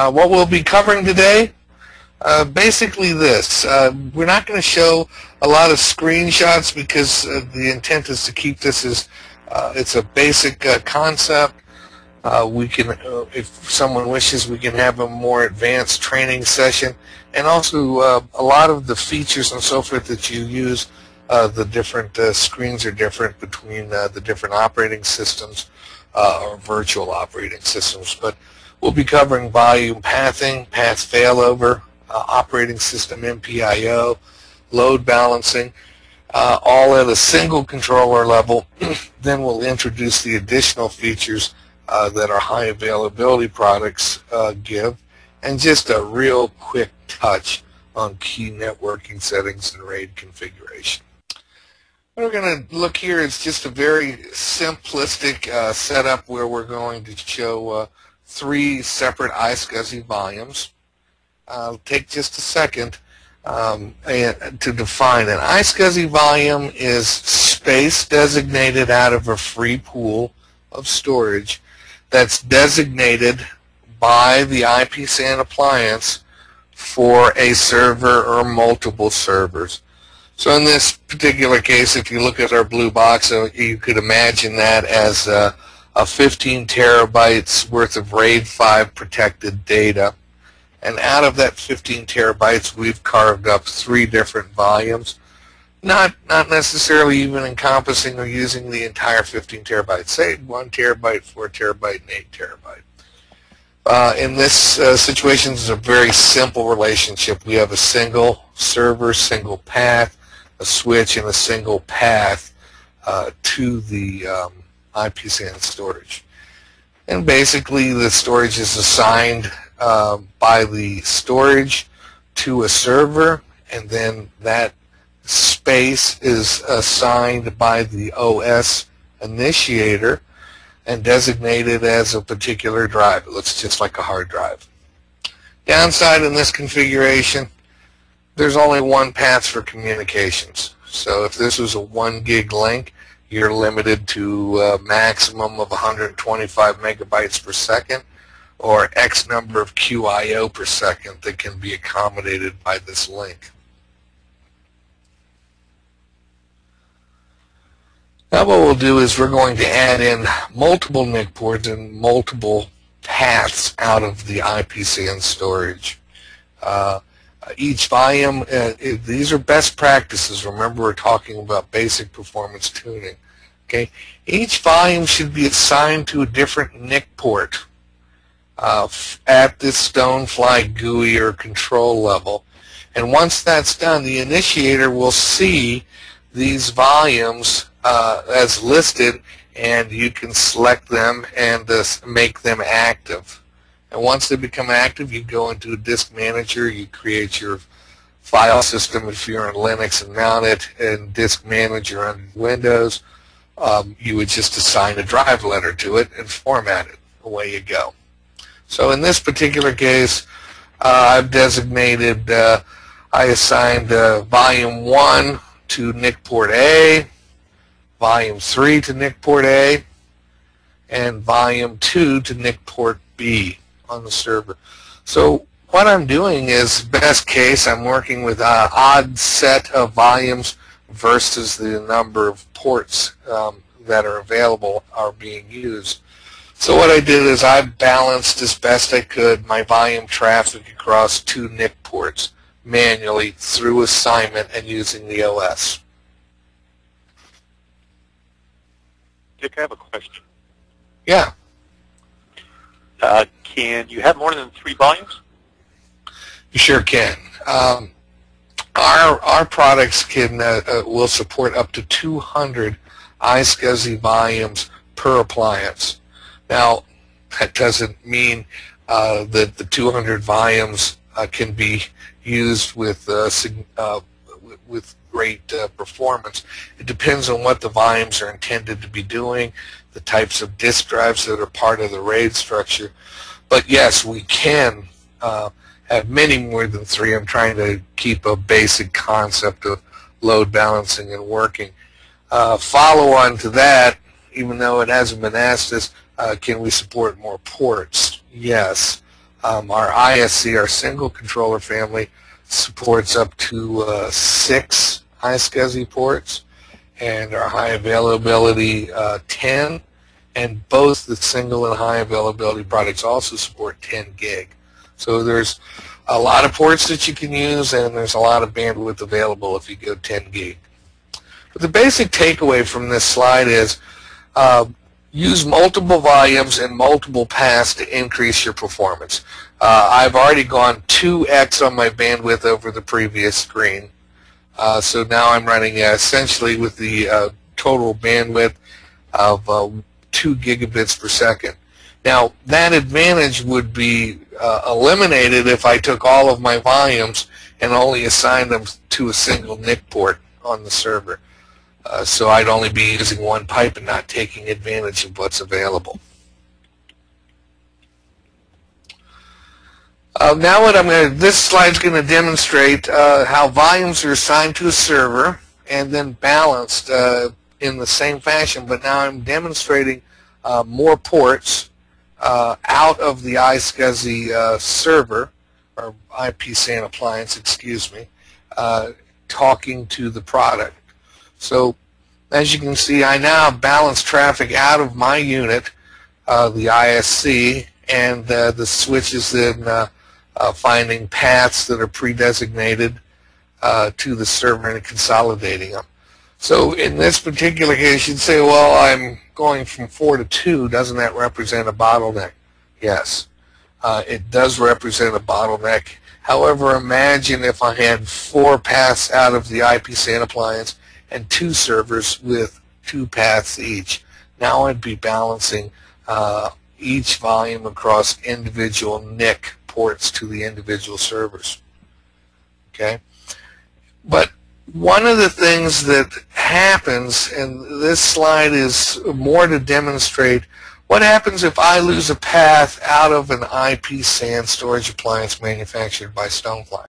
What we'll be covering today, basically this. We're not going to show a lot of screenshots because the intent is to keep this as it's a basic concept. We can, if someone wishes, we can have a more advanced training session, and also a lot of the features and so forth that you use. The different screens are different between the different operating systems or virtual operating systems. But we'll be covering volume pathing, path failover, operating system MPIO, load balancing, all at a single controller level. Then we'll introduce the additional features that our high availability products give, and just a real quick touch on key networking settings and RAID configuration. What we're going to look here is just a very simplistic setup where we're going to show 3 separate iSCSI volumes. I'll take just a second to define an iSCSI volume is space designated out of a free pool of storage that's designated by the IPSAN appliance for a server or multiple servers. So in this particular case, if you look at our blue box, you could imagine that as a 15 terabytes worth of RAID 5 protected data. And out of that 15 terabytes, we've carved up 3 different volumes, not necessarily even encompassing or using the entire 15 terabytes, say 1 terabyte, 4 terabyte, and 8 terabyte. In this situation, it's a very simple relationship. We have a single server, single path, a switch, and a single path to the IPSAN storage. And basically, the storage is assigned by the storage to a server, and then that space is assigned by the OS initiator and designated as a particular drive. It looks just like a hard drive. Downside in this configuration, there's only one path for communications. So if this was a 1 gig link, you're limited to a maximum of 125 megabytes per second, or X number of QIO per second that can be accommodated by this link. Now what we'll do is we're going to add in multiple NIC ports and multiple paths out of the IPSAN storage. Each volume, these are best practices. Remember, we're talking about basic performance tuning. Okay, each volume should be assigned to a different NIC port at this StoneFly GUI or control level. And once that's done, the initiator will see these volumes as listed, and you can select them and make them active. And once they become active, you go into a disk manager, you create your file system if you're on Linux and mount it, and disk manager on Windows. You would just assign a drive letter to it and format it. Away you go. So in this particular case, I've designated, I assigned volume 1 to NIC port A, volume 3 to NIC port A, and volume 2 to NIC port B on the server. So what I'm doing is, best case, I'm working with an odd set of volumes versus the number of ports that are available are being used. So what I did is I balanced as best I could my volume traffic across 2 NIC ports manually through assignment and using the OS. Dick, I have a question. Yeah. Can you have more than 3 volumes? You sure can. Our products can will support up to 200 iSCSI volumes per appliance. Now, that doesn't mean that the 200 volumes can be used with great performance. It depends on what the volumes are intended to be doing, the types of disk drives that are part of the RAID structure. But yes, we can have many more than 3. I'm trying to keep a basic concept of load balancing and working. Follow on to that, even though it hasn't been asked us, can we support more ports? Yes. Our ISC, our single controller family, supports up to 6 iSCSI ports, and our high availability 10, and both the single and high availability products also support 10 gig. So there's a lot of ports that you can use, and there's a lot of bandwidth available if you go 10 gig. But the basic takeaway from this slide is use multiple volumes and multiple paths to increase your performance. I've already gone 2x on my bandwidth over the previous screen. So now I'm running essentially with the total bandwidth of 2 gigabits per second. Now that advantage would be eliminated if I took all of my volumes and only assigned them to a single NIC port on the server. So I'd only be using one pipe and not taking advantage of what's available. Now what this slide's going to demonstrate how volumes are assigned to a server and then balanced in the same fashion, but now I'm demonstrating more ports out of the iSCSI server, or IP SAN appliance, excuse me, talking to the product. So as you can see, I now balance traffic out of my unit, the ISC, and the switch is then finding paths that are pre-designated to the server and consolidating them. So in this particular case, you'd say, well, I'm going from 4 to 2. Doesn't that represent a bottleneck? Yes, it does represent a bottleneck. However, imagine if I had 4 paths out of the IP SAN appliance and 2 servers with 2 paths each. Now I'd be balancing each volume across individual NIC ports to the individual servers. Okay? But one of the things that happens, and this slide is more to demonstrate what happens if I lose a path out of an IP SAN storage appliance manufactured by StoneFly.